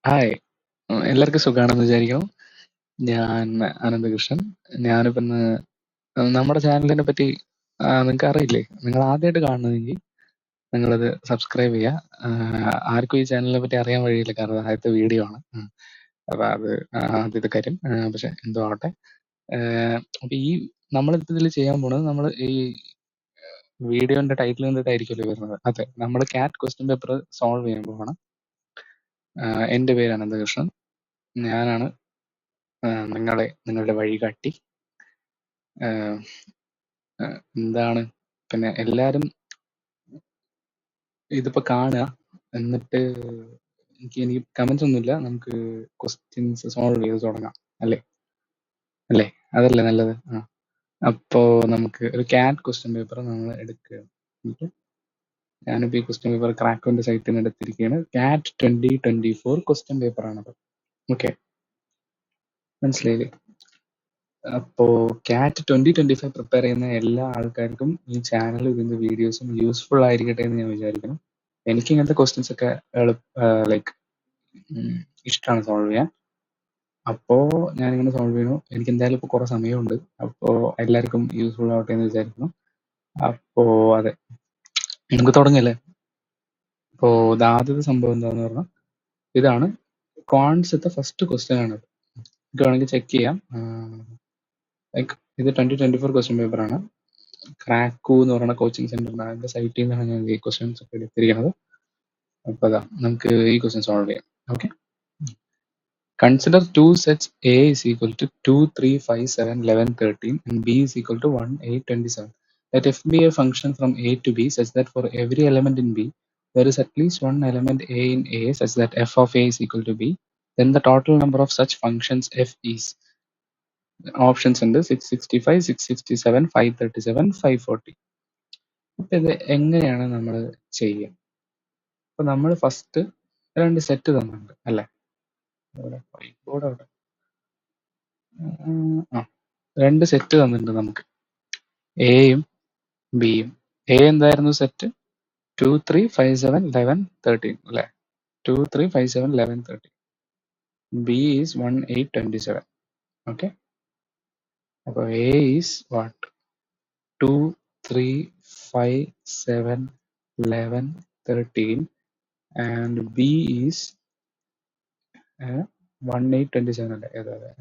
Hi. എല്ലാവർക്കും സുഖാണെന്ന് വിചാരിക്കുന്നു. ഞാൻ അനന്തകൃഷ്ണൻ. ഞാനിപ്പോ ഇന്ന് നമ്മുടെ ചാനലിനെ പറ്റി നിങ്ങൾക്ക് അറിയില്ലേ? നിങ്ങൾ ആദ്യമായിട്ട് കാണുന്നതെങ്കിൽ നിങ്ങളത് സബ്സ്ക്രൈബ് ചെയ്യുക. ആർക്കും ഈ ചാനലിനെ പറ്റി അറിയാൻ വഴിയില്ല, കാരണം ആദ്യത്തെ വീഡിയോ ആണ്. അപ്പൊ അത് ആദ്യത്തെ കാര്യം. പക്ഷെ എന്തോ ആവട്ടെ. അപ്പൊ ഈ നമ്മളിപ്പോ ഇതിൽ ചെയ്യാൻ പോണത്, നമ്മൾ ഈ വീഡിയോന്റെ ടൈറ്റിൽ കണ്ടിട്ടായിരിക്കുമല്ലോ വരുന്നത്. അതെ, നമ്മൾ ക്യാറ്റ് ക്വസ്റ്റ്യൻ പേപ്പർ സോൾവ് ചെയ്യാൻ പോവാണ്. എൻ്റെ പേര് അനന്തകൃഷ്ണൻ. ഞാനാണ് നിങ്ങളുടെ വഴികാട്ടി. ആഹ് എന്താണ്, പിന്നെ എല്ലാരും ഇതിപ്പോ കാണുക, എന്നിട്ട് എനിക്ക് കമന്റ്സ് ഒന്നുമില്ല, നമുക്ക് ക്വസ്റ്റ്യൻസ് സോൾവ് ചെയ്ത് തുടങ്ങാം. അല്ലേ അല്ലേ അതല്ലേ നല്ലത്. അപ്പോ നമുക്ക് ഒരു ക്യാറ്റ് ക്വസ്റ്റ്യൻ പേപ്പർ നമ്മൾ എടുക്കുക. എന്നിട്ട് ഞാനിപ്പോൾ ഈ ക്വസ്റ്റ്യൻ പേപ്പർ ക്രാക്കോന്റെ സൈറ്റിൽ നിന്ന് എടുത്തിരിക്കുകയാണ്. ക്യാറ്റ് 2024 ക്വസ്റ്റ്യൻ പേപ്പർ ആണത്. ഓക്കെ, മനസ്സിലായില്ലേ? അപ്പോ ക്യാറ്റ് 2025 പ്രിപ്പയർ ചെയ്യുന്ന എല്ലാ ആൾക്കാർക്കും ഈ ചാനൽ ഇതിന്റെ വീഡിയോസും യൂസ്ഫുൾ ആയിരിക്കട്ടെ എന്ന് ഞാൻ വിചാരിക്കുന്നു. എനിക്ക് ഇങ്ങനത്തെ ക്വസ്റ്റ്യൻസ് ഒക്കെ ലൈക്ക് ഇഷ്ടമാണ് സോൾവ് ചെയ്യാൻ. അപ്പോ ഞാനിങ്ങനെ സോൾവ് ചെയ്യുന്നു. എനിക്ക് എന്തായാലും ഇപ്പോൾ കുറെ സമയമുണ്ട്. അപ്പോ എല്ലാവർക്കും യൂസ്ഫുൾ ആവട്ടെ എന്ന് വിചാരിക്കുന്നു. അപ്പോ അതെ, നമുക്ക് തുടങ്ങല്ലേ. അപ്പോ ആദ്യത്തെ സംഭവം എന്താന്ന് പറഞ്ഞാൽ, ഇതാണ് ക്വാൺസത്തെ ഫസ്റ്റ് ക്വസ്റ്റ്യൻ ആണ്. നമുക്ക് വേണമെങ്കിൽ ചെക്ക് ചെയ്യാം. ലൈക്ക് ഇത് 2024 ക്വസ്റ്റ്യൻ പേപ്പർ ആണ്. ക്രാക്കു എന്ന് പറയുന്ന കോച്ചിങ് സെന്ററിന്റെ അതിന്റെ സൈറ്റിൽ നിന്നാണ് ഞാൻ ഈ ക്വസ്റ്റ്യൻസ് ഒക്കെ എടുത്തിരിക്കുന്നത്. അപ്പൊ അതാ, നമുക്ക് ഈ ക്വസ്റ്റ്യൻ സോൾവ് ചെയ്യാം. Okay, consider two sets A is equal to 2, 3, 5, 7, 11, 13 and B is equal to 1, 8, 27. Let f be a function from A to B such that for every element in B there is at least one element A in A such that f of A is equal to B. Then the total number of such functions f is. Options ഉണ്ട്: 665, 667, 537, 540. അപ്പൊ ഇത് എങ്ങനെയാണ് നമ്മൾ ചെയ്യുക? അപ്പൊ നമ്മൾ first രണ്ട് set തന്നിട്ടുണ്ട് അല്ലെ? ബോർഡ് അവിടെ രണ്ട് സെറ്റ് തന്നിട്ടുണ്ട് നമുക്ക്, എയും ബിയും. എ എന്തായിരുന്നു സെറ്റ്? 2, 3, 5, 7, 11, 13 അല്ലെ? 2, 3, 5, 7, 11, 13. B is 1, 8, 27. ഓക്കെ, അപ്പൊ A is what? 2, 3, 5, 7, 11, 13 and B is 1, 8, 27 അല്ലേ?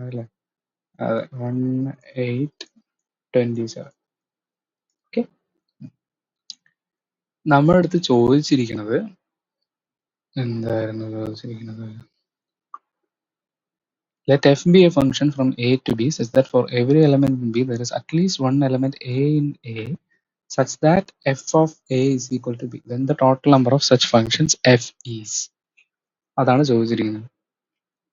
അതല്ലേ? 1, 8, 27. ഓക്കെ, നമ്മുടെ അടുത്ത് ചോദിച്ചിരിക്കുന്നത് എന്തായിരുന്നു? ചോദിച്ചിരിക്കുന്നത് let f be a function from A to B such that for every element in B there is at least one element A in A such that f of A is equal to B. Then the total number of such functions f is. അതാണ് ചോദിച്ചിരിക്കുന്നത്.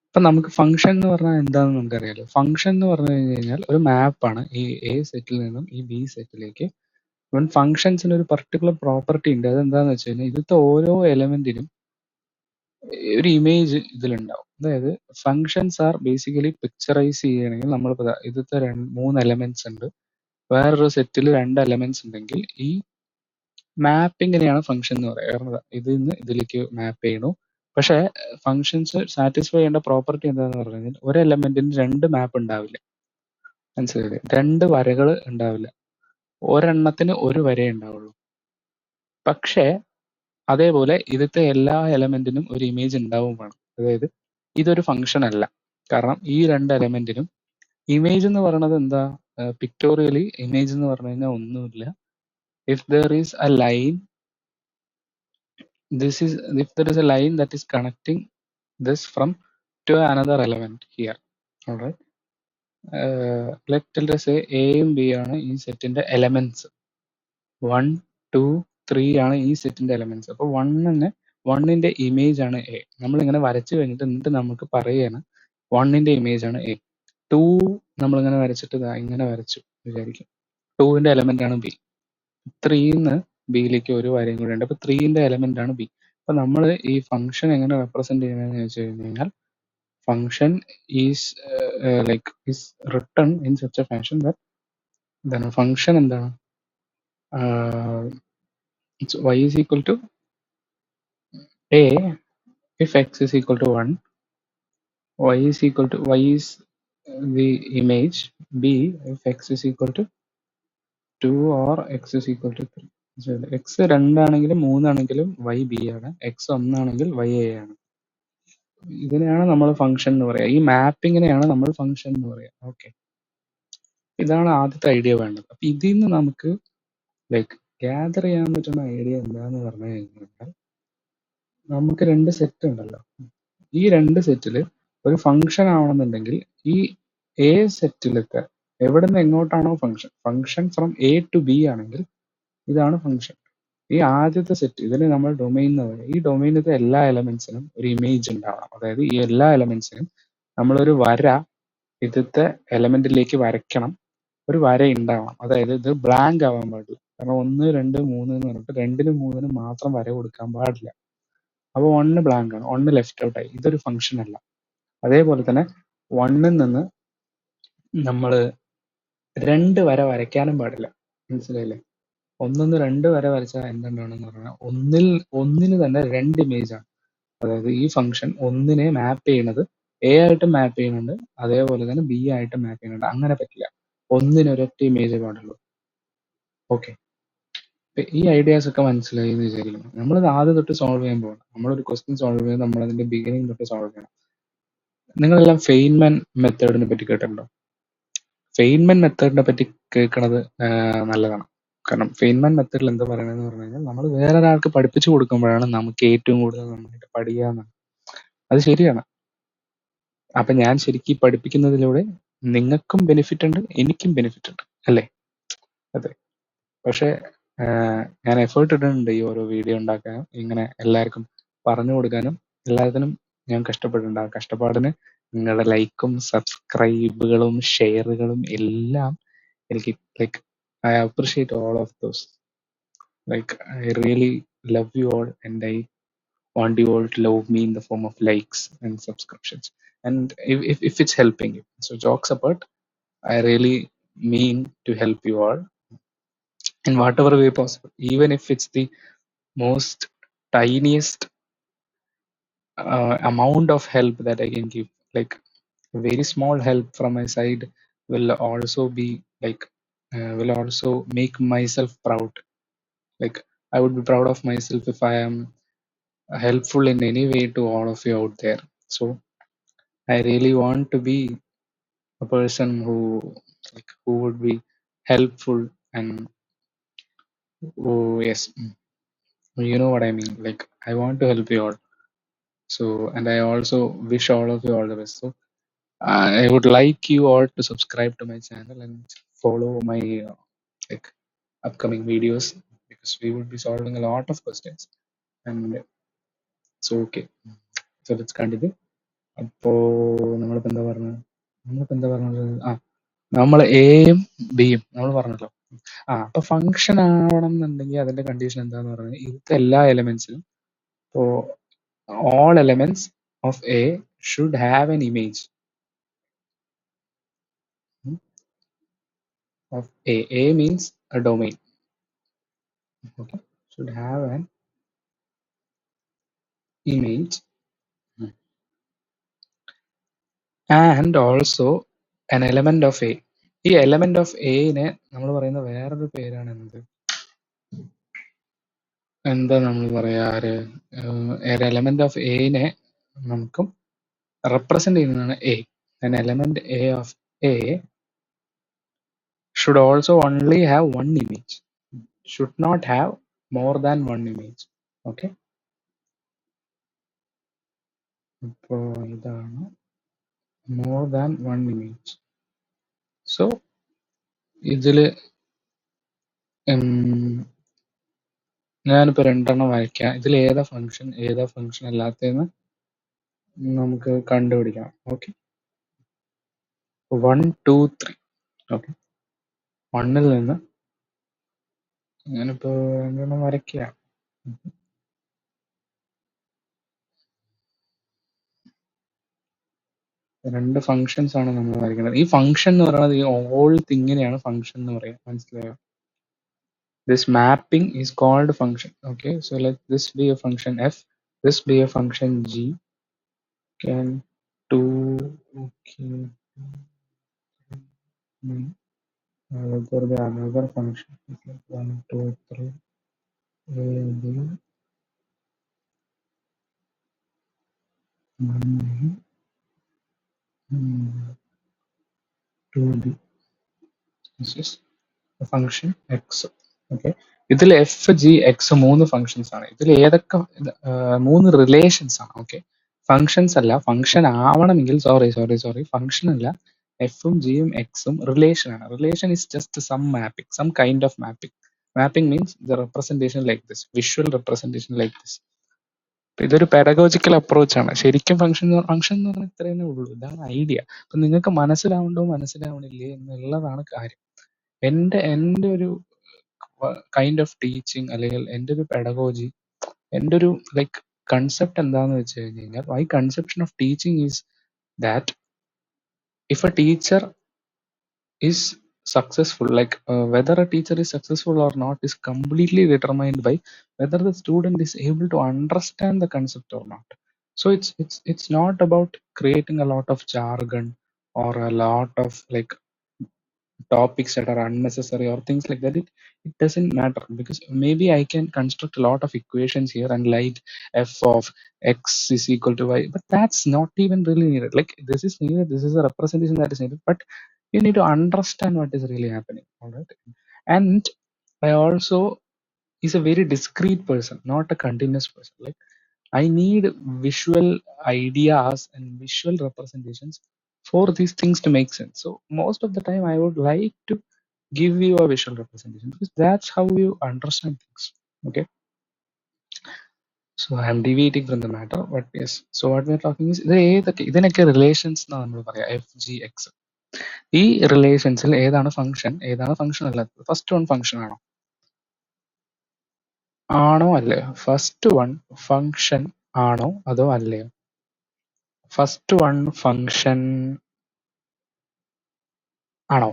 അപ്പൊ നമുക്ക് function എന്ന് പറഞ്ഞാൽ എന്താണെന്ന് നമുക്കറിയാലോ. Function എന്ന് പറഞ്ഞു കഴിഞ്ഞാൽ ഒരു മാപ്പാണ് ഈ എ സെറ്റിൽ നിന്നും ഈ ബി സെറ്റിലേക്ക്. ഇവൻ ഫംഗ്ഷൻസിന് ഒരു പർട്ടിക്കുലർ പ്രോപ്പർട്ടി ഉണ്ട്. അതെന്താന്ന് വെച്ച് കഴിഞ്ഞാൽ ഇതിലത്തെ ഓരോ എലമെന്റിനും ഒരു ഇമേജ് ഇതിലുണ്ടാവും. അതായത് ഫംഗ്ഷൻസ് ആർ ബേസിക്കലി പിക്ചറൈസ് ചെയ്യണമെങ്കിൽ നമ്മൾ ഇതിലത്തെ 3 എലമെന്റ്സ് ഉണ്ട്, വേറൊരു സെറ്റിൽ 2 എലമെന്റ്സ് ഉണ്ടെങ്കിൽ ഈ മാപ്പിങ്ങിനെയാണ് ഫംഗ്ഷൻ എന്ന് പറയുന്നത്. ഇതിൽ നിന്ന് ഇതിലേക്ക് മാപ്പ് ചെയ്യണു. പക്ഷെ ഫംഗ്ഷൻസ് സാറ്റിസ്ഫൈ ചെയ്യേണ്ട പ്രോപ്പർട്ടി എന്താന്ന് പറഞ്ഞു കഴിഞ്ഞാൽ ഒരു എലമെന്റിന് 2 മാപ്പ് ഉണ്ടാവില്ല. മനസ്സിലായില്ലേ? 2 വരകൾ ഉണ്ടാവില്ല, ഒരെണ്ണത്തിന് ഒരു വരേ ഉണ്ടാവുള്ളൂ. പക്ഷേ അതേപോലെ ഇതിലത്തെ എല്ലാ എലമെന്റിനും ഒരു ഇമേജ് ഉണ്ടാവും വേണം. അതായത് ഇതൊരു ഫംഗ്ഷൻ അല്ല, കാരണം ഈ 2 എലമെന്റിനും ഇമേജ് എന്ന് പറയുന്നത് എന്താ? പിക്ടോറിയലി ഇമേജ് എന്ന് പറഞ്ഞു കഴിഞ്ഞാൽ ഒന്നുമില്ല. If there is A line, if there is a line that is connecting this from to another element here, all right, let us say എയും ബി ആണ് ഈ സെറ്റിന്റെ എലമെന്റ്സ്. 1, 2, 3 ആണ് ഈ സെറ്റിന്റെ എലമെന്റ്സ്. അപ്പൊ വണ്ണിന്റെ ഇമേജ് ആണ് എ. നമ്മൾ ഇങ്ങനെ വരച്ചു കഴിഞ്ഞിട്ട് എന്നിട്ട് നമുക്ക് പറയുകയാണ് വണ്ണിന്റെ ഇമേജ് ആണ് എ. 2 നമ്മളിങ്ങനെ വരച്ചിട്ട് ഇങ്ങനെ വരച്ചു വിചാരിക്കും, 2ന്റെ എലമെന്റ് ആണ് ബി. 3ന്ന് ബിയിലേക്ക് ഒരു വരയും കൂടെ ഉണ്ട്, അപ്പൊ 3ന്റെ എലമെന്റ് ആണ് ബി. അപ്പൊ നമ്മൾ ഈ ഫംഗ്ഷൻ എങ്ങനെ റെപ്രസെന്റ് ചെയ്യുന്നതെന്ന് വെച്ച് കഴിഞ്ഞാൽ function is is written in such A fashion that എന്താണ് ഫംഗ്ഷൻ എന്താണ്? y is equal to a if x is equal to 1 y is equal to y is the image, b if x is equal to 2 or x is equal to 3. x 2 ആണെങ്കിലും 3 ആണെങ്കിലും y b ആണ്, x 1 ആണെങ്കിൽ y a ആണ്. ഇതിനെയാണ് നമ്മൾ function എന്ന് പറയാ. ഈ മാപ്പിങ്ങിനെയാണ് നമ്മൾ ഫംഗ്ഷൻ എന്ന് പറയാ. ഓക്കെ, ഇതാണ് ആദ്യത്തെ ഐഡിയ വേണ്ടത്. അപ്പൊ ഇതിൽ നിന്ന് നമുക്ക് ലൈക്ക് ഗ്യാദർ ചെയ്യാൻ പറ്റുന്ന ഐഡിയ എന്താന്ന് പറഞ്ഞു കഴിഞ്ഞാൽ, നമുക്ക് രണ്ട് സെറ്റ് ഉണ്ടല്ലോ. ഈ രണ്ട് സെറ്റിൽ ഒരു ഫംഗ്ഷൻ ആവണമെന്നുണ്ടെങ്കിൽ ഈ എ സെറ്റിലത്തെ എവിടെ നിന്ന് എങ്ങോട്ടാണോ function from A to B ആണെങ്കിൽ ഇതാണ് ഫംഗ്ഷൻ. ഈ ആദ്യത്തെ സെറ്റ് ഇതിന് നമ്മൾ ഡൊമൈൻ എന്ന് പറയുക. ഈ ഡൊമൈനിലത്തെ എല്ലാ എലമെന്റ്സിനും ഒരു ഇമേജ് ഉണ്ടാവണം. അതായത് ഈ എല്ലാ എലമെന്റ്സിനും നമ്മളൊരു വര ഇതിലത്തെ എലമെന്റിലേക്ക് വരയ്ക്കണം, ഒരു വര ഉണ്ടാവണം. അതായത് ഇത് ബ്ലാങ്ക് ആവാൻ പാടില്ല. കാരണം 1 2 3 എന്ന് പറഞ്ഞിട്ട് 2 3 മാത്രം വര കൊടുക്കാൻ പാടില്ല. അപ്പോൾ 1 ബ്ലാങ്ക് ആണ്, 1 ലെഫ്റ്റ് ഔട്ട് ആയി. ഇതൊരു ഫംഗ്ഷൻ അല്ല. അതേപോലെ തന്നെ 1ൽ നിന്ന് നമ്മൾ 2 വര വരയ്ക്കാനും പാടില്ല. മനസ്സിലായില്ലേ? 1 2 വര വരച്ചാൽ എന്തുണ്ടാവണമെന്ന് പറഞ്ഞാൽ ഒന്നിന് തന്നെ 2 ഇമേജ് ആണ്. അതായത് ഈ ഫംഗ്ഷൻ ഒന്നിനെ മാപ്പ് ചെയ്യുന്നത് എ ആയിട്ട് മാപ്പ് ചെയ്യുന്നുണ്ട്, അതേപോലെ തന്നെ ബി ആയിട്ട് മാപ്പ് ചെയ്യുന്നുണ്ട്. അങ്ങനെ പറ്റില്ല, ഒന്നിന് ഒരൊറ്റ ഇമേജ് പാടുള്ളൂ. ഓക്കെ, ഈ ഐഡിയാസ് ഒക്കെ മനസ്സിലായി എന്ന് വിചാരിക്കുന്നു. നമ്മളിത് ആദ്യം തൊട്ട് സോൾവ് ചെയ്യാൻ പോകണം. നമ്മളൊരു ക്വസ്റ്റ്യൻ സോൾവ് ചെയ്യുന്നത് നമ്മൾ അതിന്റെ ബിഗിനിങ് തൊട്ട് സോൾവ് ചെയ്യണം. നിങ്ങളെല്ലാം ഫെയ്ൻമാൻ മെത്തേഡിനെ പറ്റി കേട്ടിട്ടുണ്ടോ? ഫെയ്ൻമാൻ മെത്തേഡിനെ പറ്റി കേൾക്കുന്നത് നല്ലതാണ്. കാരണം ഫെയ്ൻമാൻ മെത്തേഡിൽ എന്താ പറയണതെന്ന് പറഞ്ഞു കഴിഞ്ഞാൽ, നമ്മൾ വേറൊരാൾക്ക് പഠിപ്പിച്ചു കൊടുക്കുമ്പോഴാണ് നമുക്ക് ഏറ്റവും കൂടുതൽ നന്നായിട്ട് പഠിക്കാവുന്നത്. അത് ശരിയാണ്. അപ്പൊ ഞാൻ ശരിക്കും പഠിപ്പിക്കുന്നതിലൂടെ നിങ്ങൾക്കും ബെനിഫിറ്റ് ഉണ്ട്, എനിക്കും ബെനിഫിറ്റ് ഉണ്ട്, അല്ലേ? അതെ. പക്ഷെ ഞാൻ എഫേർട്ട് ഇടുന്നുണ്ട് ഈ ഓരോ വീഡിയോ ഉണ്ടാക്കാനും ഇങ്ങനെ എല്ലാവർക്കും പറഞ്ഞു കൊടുക്കാനും എല്ലാത്തിനും ഞാൻ കഷ്ടപ്പെട്ടിട്ടുണ്ട്. ആ കഷ്ടപ്പാടിന് നിങ്ങളുടെ ലൈക്കും സബ്സ്ക്രൈബുകളും ഷെയറുകളും എല്ലാം എനിക്ക് like I appreciate all of those. Like I really love you all and I want you all to love me in the form of likes and subscriptions, and if it's helping you. So jokes apart, I really mean to help you all in whatever way possible, even if it's the most tiniest amount of help that I can give. Like a very small help from my side will also be like will also make myself proud. Like I would be proud of myself if I am helpful in any way to all of you out there. So I really want to be a person who would be helpful, and oh yes, you know what I mean. Like I want to help you all. So, and I also wish all of you all the best. So I would like you all to subscribe to my channel and follow my like upcoming videos, because we would be solving a lot of questions. And so okay, so let's continue. അപ്പോൾ നമ്മളിപ്പോ എന്താ പറഞ്ഞത് നമ്മൾ എയും ബിയും നമ്മൾ പറഞ്ഞല്ലോ. അപ്പൊ ഫംഗ്ഷൻ ആവണം എന്നുണ്ടെങ്കിൽ അതിന്റെ കണ്ടീഷൻ എന്താന്ന് പറഞ്ഞാൽ, ഇവിടുത്തെ എല്ലാ എലമെന്റ്സിലും ഇപ്പോ all elements of A should have an image of A. A means a domain. Okay, should have an image and also an element of A. ഈ element of A നെ നമ്മൾ പറയുന്ന വേറൊരു പേരാണ് എന്ത്? എന്താ നമ്മൾ പറയാ, എലമെന്റ് ഓഫ് A നെ നമുക്കും represent ചെയ്യുന്നതാണ് A. An element A of A should also only have one image, should not have more than one image. Okay, അപ്പോ ഇതാണ് more than one image. So ഇതില് ഞാനിപ്പോ രണ്ടെണ്ണം വരയ്ക്കാം. ഇതിൽ ഏതാ ഫംഗ്ഷൻ അല്ലാത്തതെന്ന് നമുക്ക് കണ്ടുപിടിക്കണം. ഓക്കെ, 1 2 3. ഓക്കെ, 1ൽ നിന്ന് ഞാനിപ്പോ രണ്ടെണ്ണം വരയ്ക്കാം. രണ്ട് ഫങ്ഷൻസ് ആണ് നമ്മൾ വരയ്ക്കുന്നത്. ഈ ഫംഗ്ഷൻ എന്ന് പറയുന്നത് ഈ ഓൾ തിങ്ങിനെയാണ് ഫംഗ്ഷൻ എന്ന് പറയാം. മനസ്സിലായോ? This mapping is called function. Okay, so let this be a function f, this be a function g, and 2, okay. There be another function. It's like 1, 2, 3, A, B, 1B, 2B. This is the function x. Okay. ഇതിൽ F G X 3 functions ആണ്. ഇതിൽ ഏതൊക്കെ 3 relations ആണ്. Okay, functions അല്ല. Function ആവണമെങ്കിൽ sorry function അല്ല, എഫും ജിയും എക്സും റിലേഷൻ ആണ്. Relation is just some mapping, some kind of mapping. Mapping means the representation like this, visual representation like this. ഇതൊരു പെഡഗോജിക്കൽ അപ്രോച്ച് ആണ്. ശരിക്കും ഫംഗ്ഷൻ എന്ന് പറഞ്ഞാൽ ഇത്രയേ ഉള്ളൂ. ഇതാണ് ഐഡിയ. അപ്പൊ നിങ്ങൾക്ക് മനസ്സിലാവണില്ലേ എന്നുള്ളതാണ് കാര്യം. എൻ്റെ ഒരു കൈൻഡ് ഓഫ് ടീച്ചിങ് അല്ലെങ്കിൽ എൻ്റെ ഒരു പെഡഗോജി, എൻ്റെ ഒരു ലൈക്ക് കൺസെപ്റ്റ് എന്താന്ന് വെച്ച് കഴിഞ്ഞാൽ, my conception of teaching is that if A teacher is successful, like whether a teacher is successful or not is completely determined by whether the student is able to understand the concept or not. So it's not about creating a lot of jargon or a lot of like topics that are unnecessary or things like that. It doesn't matter, because maybe I can construct a lot of equations here and like f of x is equal to y, but that's not even really needed. Like this is needed, this is a representation that is needed, but you need to understand what is really happening. All right. And I also is a very discrete person, not a continuous person. Like I need visual ideas and visual representations for these things to make sense. So most of the time I would like to give you a visual representation, because that's how you understand things. Okay. So I am deviating from the matter, but yes. So what we are talking is ഇതിനൊക്കെ relations എന്നാണ് നമ്മൾ പറയാം, F G X. ഈ റിലേഷൻസിൽ ഏതാണ് function, ഏതാണ് function അല്ലാത്തത്? First one function ആണോ? ആണോ അല്ലയോ? ഫസ്റ്റ് വൺ ഫംഗ്ഷൻ ആണോ അതോ അല്ലയോ? ഫസ്റ്റ് വൺ ഫംഗ്ഷൻ ആണോ?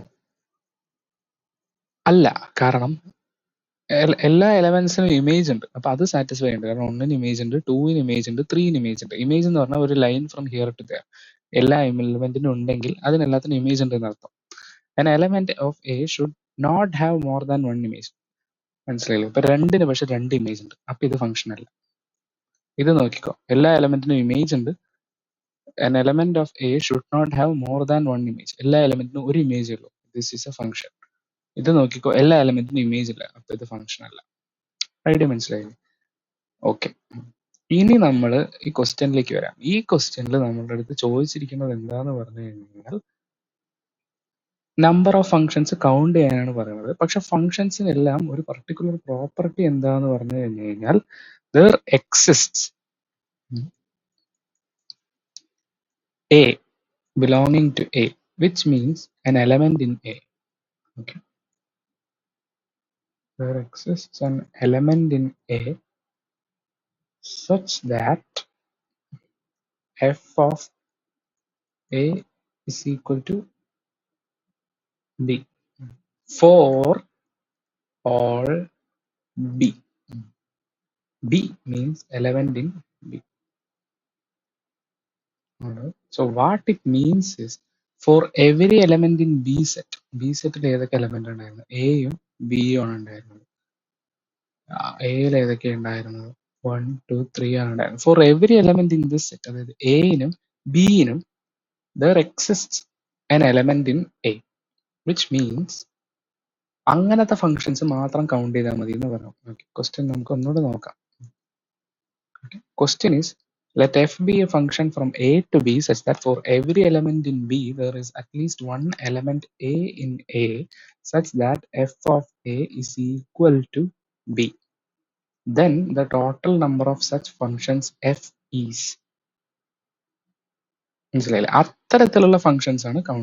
അല്ല. കാരണം എല്ലാ എലമെന്റ്സിനും ഇമേജ് ഉണ്ട്. അപ്പൊ അത് സാറ്റിസ്ഫൈ ഉണ്ട്. കാരണം 1ന് ഇമേജ് ഉണ്ട്, 2ന് ഇമേജ് ഉണ്ട്, 3ന് ഇമേജ് ഉണ്ട്. ഇമേജ് എന്ന് പറഞ്ഞാൽ ഒരു line from here to there. എല്ലാ എലമെന്റിനും ഉണ്ടെങ്കിൽ അതിനെല്ലാത്തിനും ഇമേജ് ഉണ്ട് എന്നർത്ഥം. An element of A should not have more than one image. മനസ്സിലായില്ലേ? ഇപ്പൊ 2ന് പക്ഷെ 2 ഇമേജ് ഉണ്ട്. അപ്പൊ ഇത് ഫംഗ്ഷൻ അല്ല. ഇത് നോക്കിക്കോ, എല്ലാ എലമെന്റിനും ഇമേജ് ഉണ്ട്. An element of A should not have more than one image. എല്ലാ എലമെന്റിനും ഒരു ഇമേജ് ഉള്ളൂ. This is A function. ഇത് നോക്കിക്കോ, എല്ലാ എലമെന്റിനും ഇമേജ് ഇല്ല. അപ്പൊ ഇത് ഫംഗ്ഷൻ അല്ല. ഐഡിയ മനസ്സിലായില്ലേ? ഓക്കെ. ഇനി നമ്മൾ ഈ ക്വസ്റ്റ്യനിലേക്ക് വരാം. ഈ ക്വസ്റ്റ്യനിൽ നമ്മളുടെ അടുത്ത് ചോദിച്ചിരിക്കുന്നത് എന്താന്ന് പറഞ്ഞു കഴിഞ്ഞാൽ, നമ്പർ ഓഫ് ഫങ്ഷൻസ് കൗണ്ട് ചെയ്യാനാണ് പറയുന്നത്. പക്ഷെ ഫങ്ഷൻസിനെല്ലാം ഒരു പർട്ടിക്കുലർ പ്രോപ്പർട്ടി എന്താന്ന് പറഞ്ഞു കഴിഞ്ഞു കഴിഞ്ഞാൽ, there exists A belonging to A, which means an element in A. Okay. There exists an element in A such that f of A is equal to B for all B. B means element in B. Alright. So what it means is, for every element in B set, B സെറ്റിൽ ഏതൊക്കെ element ഉണ്ടായിരുന്നു? എയും ബിയും ആണ് ഉണ്ടായിരുന്നത്. എയിൽ ഏതൊക്കെ ഉണ്ടായിരുന്നത്? 1, 2, 3 ആണ് ഉണ്ടായിരുന്നത്. For every element in this set, അതായത് എയിനും ബിയിനും there exists an element in A, which means അങ്ങനത്തെ ഫങ്ഷൻസ് മാത്രം കൗണ്ട് ചെയ്താൽ മതി എന്ന് പറഞ്ഞു. ഓക്കെ, ക്വസ്റ്റ്യൻ നമുക്ക് ഒന്നുകൂടെ നോക്കാം. Question is, let f be a function from A to B such that for every element in B there is at least one element A in A such that f of A is equal to B. Then the total number of such functions f is. മനസ്സിലായില്ലേ? അത്തരത്തിലുള്ള functions ആണ് count